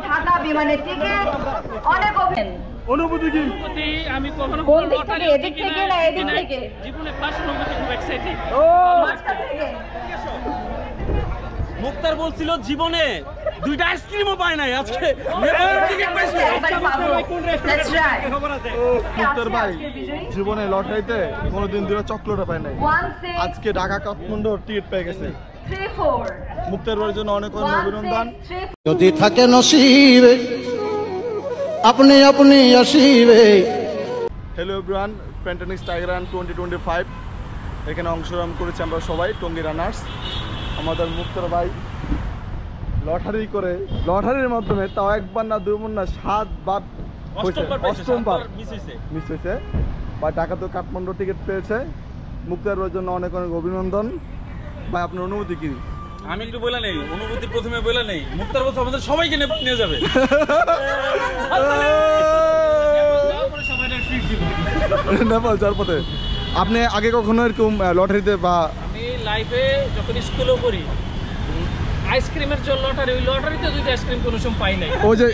ঢাকা বিমানের টিকিট অনেক অনুভূতি কি? আমি কখনো কোন দিক থেকে, এদিক থেকে না এদিক থেকে? জীবনে ফার্স্ট অনুভূতি খুব এক্সাইটিং। মুক্তার বলছিল জীবনে দুইটা আইসক্রিমও পায় নাই, আজকে মুক্তার ভাই জীবনে লটারিতে কোনোদিন দুটো চকলেটও পায় নাই, আজকে ঢাকা কাঠমান্ডু টিকিট পেয়ে গেছে। মুক্তার ভাইয়ের জন্য অনেক অনেক অভিনন্দন। যদি থাকে নসিবে আপনি আপনি আসিবে। হ্যালো এভরিওয়ান, পেন্টানিক্স টাইগার রান 2025 এখানে অংশগ্রহণ করেছি আমরা সবাই, টঙ্গী রানার্স। আমাদের মুক্তার ভাই লটারি করে, লটারির মাধ্যমে তাও একবার না দুইবার না 7 বার অষ্টমবার মিস হয়েছে বা ঢাকা তো কাঠমান্ডু টিকিট পেয়েছে। মুক্তার ভাইয়ের জন্য অনেক অনেক অভিনন্দন। ভাই আপনার অনুভূতি কি? আমি একটু বলে নেই, অনুভূতি প্রথমে বলে নেই। মুক্তার বলছে আমাদের সবাইকে নিয়ে যাবে। নেপাল যাওয়ার পথে আপনি আগে কখনো এরকম লটারিতে বা? আমি লাইফে যখন স্কুলেও করি আইসক্রিমের জন্য লটারি, ওই লটারিতে দুইটা আইসক্রিম কোনো সময় পাই নাই। ওই যে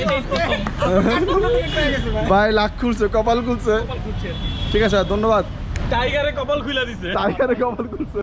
ভাই লাখ খুলছে, কপাল খুলছে। ঠিক আছে ধন্যবাদ। টাইগারে কপাল খুলে দিছে। টাইগারে কপাল খুলছে।